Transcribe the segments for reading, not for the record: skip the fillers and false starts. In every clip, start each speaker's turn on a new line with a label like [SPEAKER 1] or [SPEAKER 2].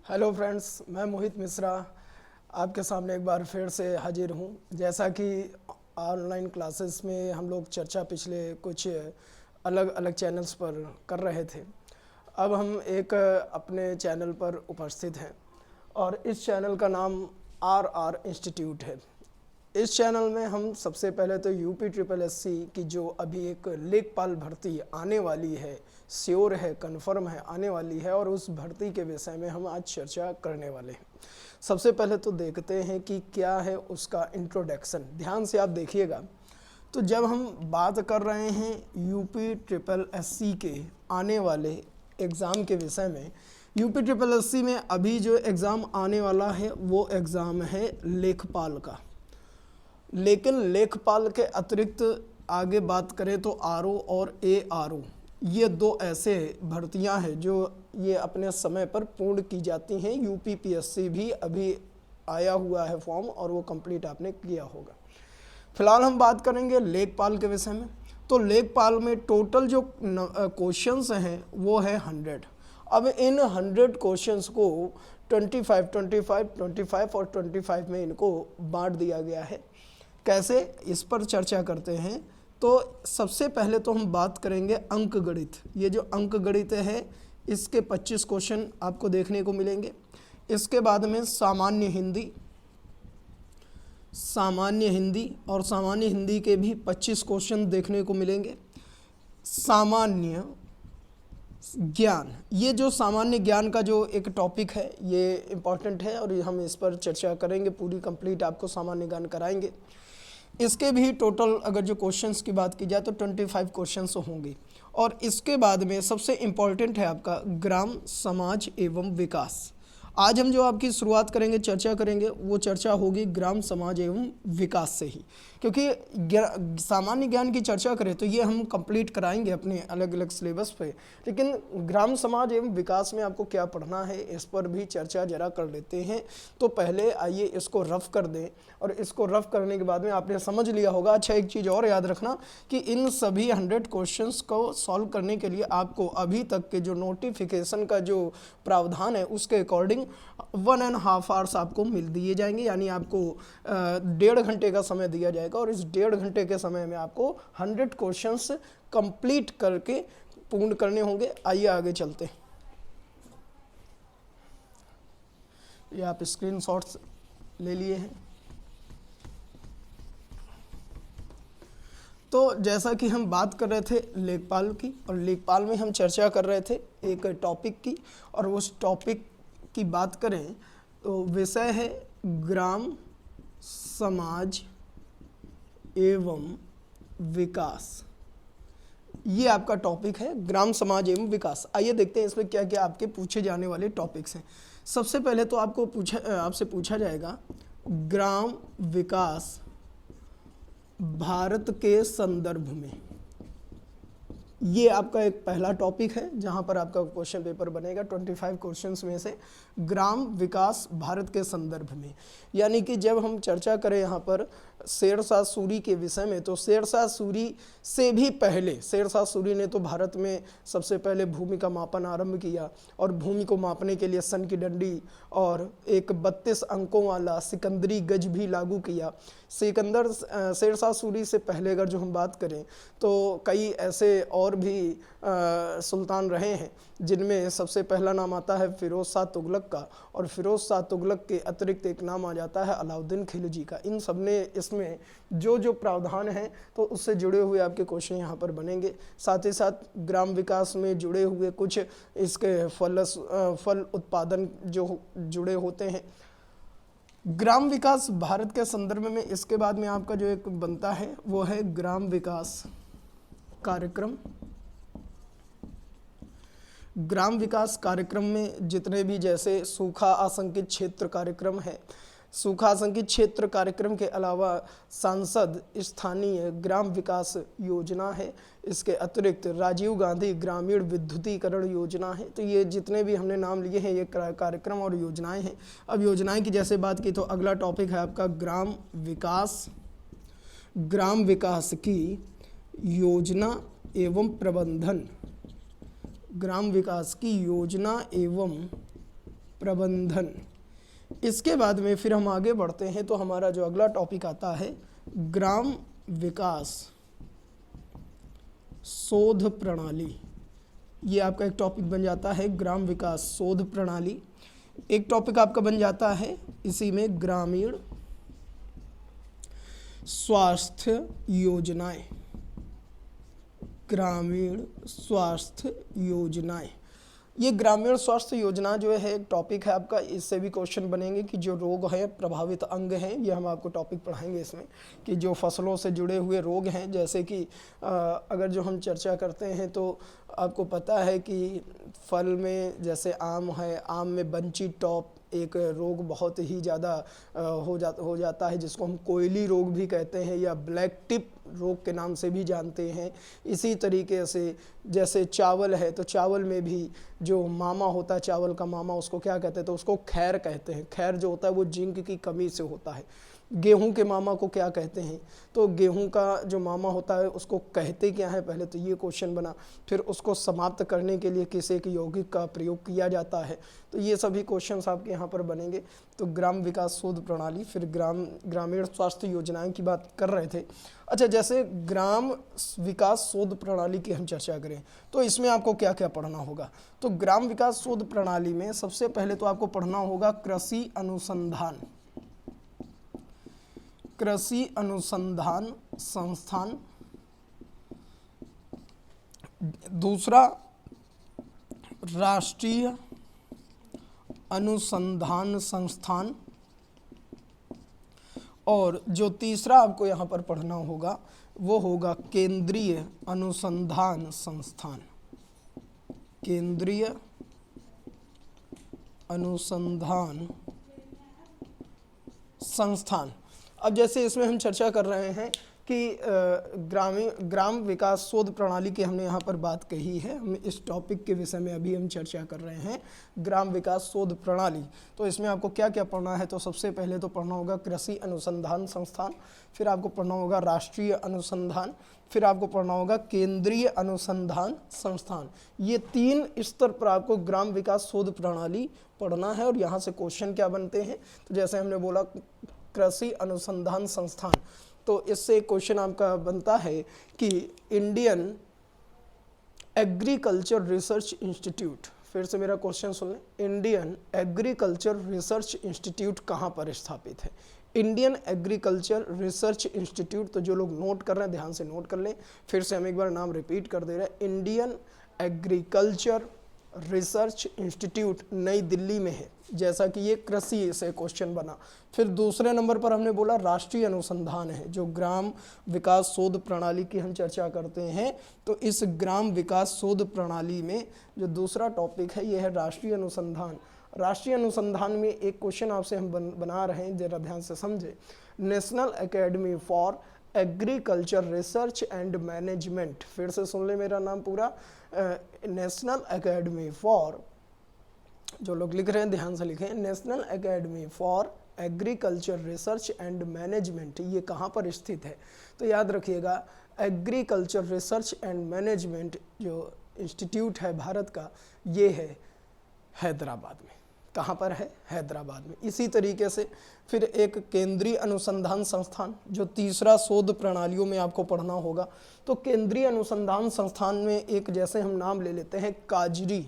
[SPEAKER 1] Hello friends, मैं मोहित मिश्रा आपके सामने एक बार फिर से हाजिर हूँ। जैसा कि ऑनलाइन क्लासेस में हम लोग चर्चा पिछले कुछ अलग अलग चैनल्स पर कर रहे थे, अब हम एक अपने चैनल पर उपस्थित हैं और इस चैनल का नाम आर इंस्टीट्यूट है। इस चैनल में हम सबसे पहले तो यूपी ट्रिपल एससी की जो अभी एक लेखपाल भर्ती आने वाली है, श्योर है, कन्फर्म है, आने वाली है, और उस भर्ती के विषय में हम आज चर्चा करने वाले हैं। सबसे पहले तो देखते हैं कि क्या है उसका इंट्रोडक्शन। ध्यान से आप देखिएगा। तो जब हम बात कर रहे हैं यूपी ट्रिपल एससी के आने वाले एग्ज़ाम के विषय में, यूपी ट्रिपल एससी में अभी जो एग्ज़ाम आने वाला है वो एग्ज़ाम है लेखपाल का। लेकिन लेखपाल के अतिरिक्त आगे बात करें तो आरओ और एआरओ, ये दो ऐसे भर्तियां हैं जो ये अपने समय पर पूर्ण की जाती हैं। यूपीपीएससी भी अभी आया हुआ है फॉर्म और वो कंप्लीट आपने किया होगा। फिलहाल हम बात करेंगे लेखपाल के विषय में। तो लेखपाल में टोटल जो क्वेश्चंस हैं वो है 100। अब इन 100 क्वेश्चंस को 25, 25, 25 और 25 में इनको बांट दिया गया है। कैसे, इस पर चर्चा करते हैं। तो सबसे पहले तो हम बात करेंगे अंक गणित। ये जो अंक गणित है इसके 25 क्वेश्चन आपको देखने को मिलेंगे। इसके बाद में सामान्य हिंदी और सामान्य हिंदी के भी 25 क्वेश्चन देखने को मिलेंगे। सामान्य ज्ञान, ये जो सामान्य ज्ञान का जो एक टॉपिक है ये इम्पॉर्टेंट है और हम इस पर चर्चा करेंगे, पूरी कंप्लीट आपको सामान्य ज्ञान कराएंगे। इसके भी टोटल अगर जो क्वेश्चंस की बात की जाए तो 25 क्वेश्चंस होंगे। और इसके बाद में सबसे इम्पॉर्टेंट है आपका ग्राम, समाज एवं विकास। आज हम जो आपकी शुरुआत करेंगे, चर्चा करेंगे, वो चर्चा होगी ग्राम, समाज एवं विकास से ही, क्योंकि सामान्य ज्ञान की चर्चा करें तो ये हम कंप्लीट कराएंगे अपने अलग अलग सिलेबस पे, लेकिन ग्राम, समाज एवं विकास में आपको क्या पढ़ना है इस पर भी चर्चा जरा कर लेते हैं। तो पहले आइए इसको रफ कर दें, और इसको रफ करने के बाद में आपने समझ लिया होगा। अच्छा, एक चीज़ और याद रखना कि इन सभी 100 क्वेश्चंस को सॉल्व करने के लिए आपको अभी तक के जो नोटिफिकेशन का जो प्रावधान है उसके अकॉर्डिंग 1.5 आवर्स आपको मिल दिए जाएंगे, यानी आपको 1.5 घंटे का समय दिया जाएगा और इस 1.5 घंटे के समय में आपको 100 क्वेश्चंस कंप्लीट करके पूर्ण करने होंगे। आइए आगे चलते हैं। ये आप स्क्रीनशॉट्स ले लिए हैं। तो जैसा कि हम बात कर रहे थे लेखपाल की, और लेखपाल में हम चर्चा कर रहे थे एक टॉपिक की, और उस टॉपिक की बात करें तो विषय है ग्राम, समाज एवं विकास। ये आपका टॉपिक है ग्राम, समाज एवं विकास। आइए देखते हैं इसमें क्या क्या आपके पूछे जाने वाले टॉपिक्स हैं। सबसे पहले तो आपसे पूछा जाएगा ग्राम विकास भारत के संदर्भ में। ये आपका एक पहला टॉपिक है जहां पर आपका क्वेश्चन पेपर बनेगा 25 क्वेश्चंस में से ग्राम विकास भारत के संदर्भ में। यानी कि जब हम चर्चा करें यहाँ पर शेरशाह सूरी के विषय में, तो शेरशाह सूरी से भी पहले, शेरशाह सूरी ने तो भारत में सबसे पहले भूमि का मापन आरंभ किया और भूमि को मापने के लिए सन की डंडी और एक 32 अंकों वाला सिकंदरी गज भी लागू किया। शेरशाह सूरी से पहले अगर जो हम बात करें तो कई ऐसे और भी सुल्तान रहे हैं जिनमें सबसे पहला नाम आता है फिरोज शाह तुगलक का, और फिरोज शाह तुगलक के अतिरिक्त एक नाम आ जाता है अलाउद्दीन खिलजी का। इन सब ने इसमें जो जो प्रावधान है तो उससे जुड़े हुए आपके क्वेश्चन यहाँ पर बनेंगे। साथ ही साथ ग्राम विकास में जुड़े हुए कुछ इसके फल उत्पादन जो जुड़े होते हैं। ग्राम विकास भारत के संदर्भ में इसके बाद में आपका जो एक बनता है वो है ग्राम विकास कार्यक्रम। ग्राम विकास कार्यक्रम में जितने भी जैसे सूखा आशंकित क्षेत्र कार्यक्रम है, सूखा आशंकित क्षेत्र कार्यक्रम के अलावा सांसद स्थानीय ग्राम विकास योजना है, इसके अतिरिक्त राजीव गांधी ग्रामीण विद्युतीकरण योजना है। तो ये जितने भी हमने नाम लिए हैं ये कार्यक्रम और योजनाएं हैं। अब योजनाएं की जैसे बात की तो अगला टॉपिक है आपका ग्राम विकास की योजना एवं प्रबंधन। ग्राम विकास की योजना एवं प्रबंधन। इसके बाद में फिर हम आगे बढ़ते हैं तो हमारा जो अगला टॉपिक आता है ग्राम विकास शोध प्रणाली। ये आपका एक टॉपिक बन जाता है ग्राम विकास शोध प्रणाली। एक टॉपिक आपका बन जाता है इसी में ग्रामीण स्वास्थ्य योजनाएं। ग्रामीण स्वास्थ्य योजनाएं, ये ग्रामीण स्वास्थ्य योजना जो है एक टॉपिक है आपका। इससे भी क्वेश्चन बनेंगे कि जो रोग है प्रभावित अंग हैं, ये हम आपको टॉपिक पढ़ाएंगे इसमें कि जो फसलों से जुड़े हुए रोग हैं, जैसे कि अगर जो हम चर्चा करते हैं तो आपको पता है कि फल में जैसे आम है, आम में बंची टॉप एक रोग बहुत ही ज़्यादा हो जाता है जिसको हम कोयली रोग भी कहते हैं या ब्लैक टिप रोग के नाम से भी जानते हैं। इसी तरीके से जैसे चावल है तो चावल में भी जो मामा होता है, चावल का मामा, उसको क्या कहते हैं, तो उसको खैर कहते हैं। खैर जो होता है वो जिंक की कमी से होता है। गेहूं के मामा को क्या कहते हैं, तो गेहूं का जो मामा होता है उसको कहते क्या है, पहले तो ये क्वेश्चन बना। फिर उसको समाप्त करने के लिए किस एक यौगिक का प्रयोग किया जाता है, तो ये सभी क्वेश्चंस आपके यहाँ पर बनेंगे। तो ग्राम विकास शोध प्रणाली, फिर ग्रामीण स्वास्थ्य योजनाएं की बात कर रहे थे। अच्छा, जैसे ग्राम विकास शोध प्रणाली की हम चर्चा करें तो इसमें आपको क्या क्या पढ़ना होगा। तो ग्राम विकास शोध प्रणाली में सबसे पहले तो आपको पढ़ना होगा कृषि अनुसंधान, कृषि अनुसंधान संस्थान। दूसरा राष्ट्रीय अनुसंधान संस्थान, और जो तीसरा आपको यहाँ पर पढ़ना होगा वो होगा केंद्रीय अनुसंधान संस्थान। केंद्रीय अनुसंधान संस्थान। अब जैसे इसमें हम चर्चा कर रहे हैं कि ग्राम विकास शोध प्रणाली की हमने यहाँ पर बात कही है, हम इस टॉपिक के विषय में अभी हम चर्चा कर रहे हैं ग्राम विकास शोध प्रणाली। तो इसमें आपको क्या क्या पढ़ना है, तो सबसे पहले तो पढ़ना होगा कृषि अनुसंधान संस्थान, फिर आपको पढ़ना होगा राष्ट्रीय अनुसंधान, फिर आपको पढ़ना होगा केंद्रीय अनुसंधान संस्थान। ये 3 स्तर पर आपको ग्राम विकास शोध प्रणाली पढ़ना है। और यहाँ से क्वेश्चन क्या बनते हैं, तो जैसे हमने बोला कृषि अनुसंधान संस्थान, तो इससे क्वेश्चन आपका बनता है कि इंडियन एग्रीकल्चर रिसर्च इंस्टीट्यूट, फिर से मेरा क्वेश्चन सुन लें, इंडियन एग्रीकल्चर रिसर्च इंस्टीट्यूट कहाँ पर स्थापित है। इंडियन एग्रीकल्चर रिसर्च इंस्टीट्यूट, तो जो लोग नोट कर रहे हैं ध्यान से नोट कर लें, फिर से हम एक बार नाम रिपीट कर दे रहे हैं, इंडियन एग्रीकल्चर रिसर्च इंस्टीट्यूट नई दिल्ली में है, जैसा कि ये कृषि से क्वेश्चन बना। फिर दूसरे नंबर पर हमने बोला राष्ट्रीय अनुसंधान है, जो ग्राम विकास शोध प्रणाली की हम चर्चा करते हैं। तो इस ग्राम विकास शोध प्रणाली में जो दूसरा टॉपिक है ये है राष्ट्रीय अनुसंधान। राष्ट्रीय अनुसंधान में एक क्वेश्चन आपसे हम बना रहे हैं, जरा ध्यान से समझे। National academy for agriculture research and management, फिर से सुन ले मेरा नाम पूरा, नेशनल एकेडमी फॉर, जो लोग लिख रहे हैं ध्यान से लिखें, national academy for agriculture research and management, ये कहाँ पर स्थित है, तो याद रखिएगा एग्रीकल्चर रिसर्च एंड मैनेजमेंट जो इंस्टीट्यूट है भारत का, ये है हैदराबाद में। कहाँ पर है, हैदराबाद में। इसी तरीके से फिर एक केंद्रीय अनुसंधान संस्थान, जो तीसरा शोध प्रणालियों में आपको पढ़ना होगा। तो केंद्रीय अनुसंधान संस्थान में एक जैसे हम नाम ले लेते हैं काजरी,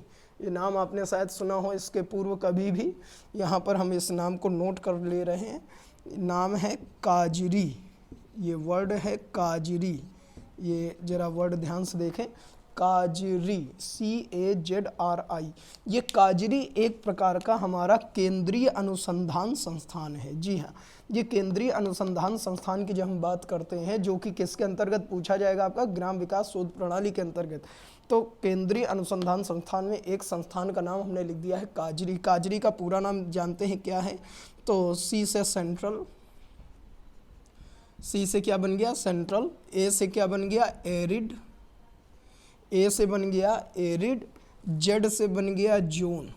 [SPEAKER 1] ये नाम आपने शायद सुना हो इसके पूर्व कभी भी, यहाँ पर हम इस नाम को नोट कर ले रहे हैं, नाम है काजरी, ये वर्ड है काजरी, ये जरा वर्ड ध्यान से देखें, काजरी, CAZRI। ये काजरी एक प्रकार का हमारा केंद्रीय अनुसंधान संस्थान है। जी हाँ, ये केंद्रीय अनुसंधान संस्थान की जब हम बात करते हैं, जो कि किसके अंतर्गत पूछा जाएगा, आपका ग्राम विकास शोध प्रणाली के अंतर्गत। तो केंद्रीय अनुसंधान संस्थान में एक संस्थान का नाम हमने लिख दिया है काजरी। काजरी का पूरा नाम जानते हैं क्या है, तो C से सेंट्रल, C से क्या बन गया सेंट्रल, A से क्या बन गया एरिड, A से बन गया एरिड, Z से बन गया जोन,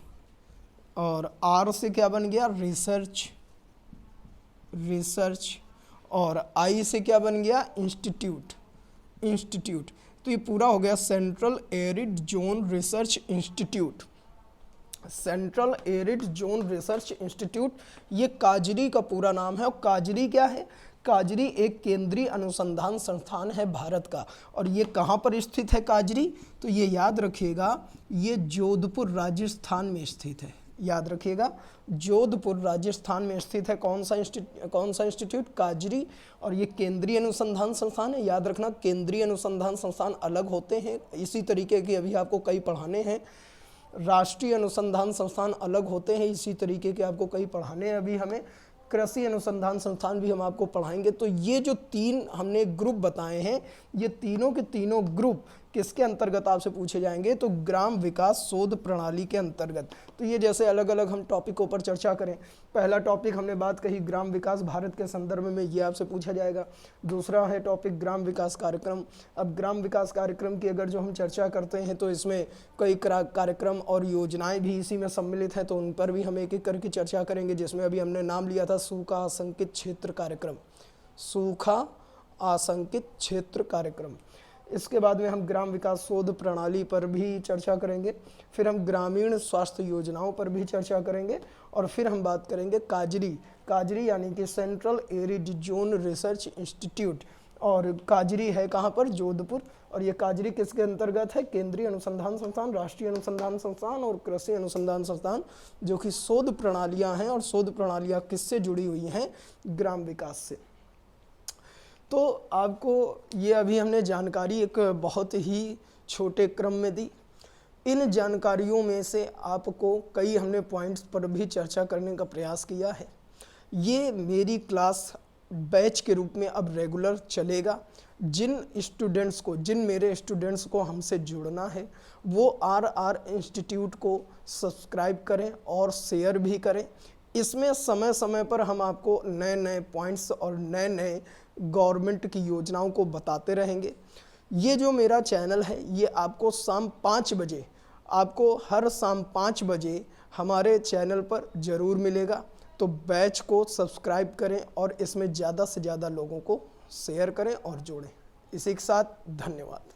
[SPEAKER 1] और R से क्या बन गया रिसर्च, और I से क्या बन गया इंस्टीट्यूट। तो ये पूरा हो गया central arid zone research institute. Central arid zone research institute, ये काजरी का पूरा नाम है। और काजरी क्या है? काजरी एक केंद्रीय अनुसंधान संस्थान है भारत का। और ये कहाँ पर स्थित है काजरी? तो ये याद रखिएगा, ये जोधपुर राजस्थान में स्थित है। याद रखिएगा, जोधपुर राजस्थान में स्थित है। कौन सा इंस्टीट्यूट? काजरी। और ये केंद्रीय अनुसंधान संस्थान है। याद रखना, केंद्रीय अनुसंधान संस्थान अलग होते हैं, इसी तरीके के अभी आपको कई पढ़ाने हैं। राष्ट्रीय अनुसंधान संस्थान अलग होते हैं, इसी तरीके के आपको कई पढ़ाने हैं अभी हमें। कृषि अनुसंधान संस्थान भी हम आपको पढ़ाएंगे। तो ये जो 3 हमने ग्रुप बताए हैं, ये तीनों के तीनों ग्रुप किसके अंतर्गत आपसे पूछे जाएंगे? तो ग्राम विकास शोध प्रणाली के अंतर्गत। तो ये जैसे अलग अलग हम टॉपिकों पर चर्चा करें, पहला टॉपिक हमने बात कही ग्राम विकास भारत के संदर्भ में, ये आपसे पूछा जाएगा। दूसरा है टॉपिक ग्राम विकास कार्यक्रम। अब ग्राम विकास कार्यक्रम की अगर जो हम चर्चा करते हैं तो इसमें कई कार्यक्रम और योजनाएं भी इसी में सम्मिलित हैं, तो उन पर भी हम एक एक करके चर्चा करेंगे। जिसमें अभी हमने नाम लिया था सूखा आशंकित क्षेत्र कार्यक्रम, सूखा आशंकित क्षेत्र कार्यक्रम। इसके बाद में हम ग्राम विकास शोध प्रणाली पर भी चर्चा करेंगे, फिर हम ग्रामीण स्वास्थ्य योजनाओं पर भी चर्चा करेंगे, और फिर हम बात करेंगे काजरी यानी कि central arid zone research institute. और काजरी है कहाँ पर? जोधपुर। और ये काजरी किसके अंतर्गत है? केंद्रीय अनुसंधान संस्थान, राष्ट्रीय अनुसंधान संस्थान और कृषि अनुसंधान संस्थान, जो कि शोध प्रणालियाँ हैं। और शोध प्रणालियाँ किससे जुड़ी हुई हैं? ग्राम विकास से। तो आपको ये अभी हमने जानकारी एक बहुत ही छोटे क्रम में दी। इन जानकारियों में से आपको कई हमने पॉइंट्स पर भी चर्चा करने का प्रयास किया है। ये मेरी क्लास बैच के रूप में अब रेगुलर चलेगा। जिन मेरे स्टूडेंट्स को हमसे जुड़ना है वो RR इंस्टीट्यूट को सब्सक्राइब करें और शेयर भी करें। इसमें समय समय पर हम आपको नए नए पॉइंट्स और नए नए गवर्नमेंट की योजनाओं को बताते रहेंगे। ये जो मेरा चैनल है ये आपको शाम 5 बजे, आपको हर शाम 5 बजे हमारे चैनल पर ज़रूर मिलेगा। तो बैच को सब्सक्राइब करें और इसमें ज़्यादा से ज़्यादा लोगों को शेयर करें और जोड़ें। इसी के साथ धन्यवाद।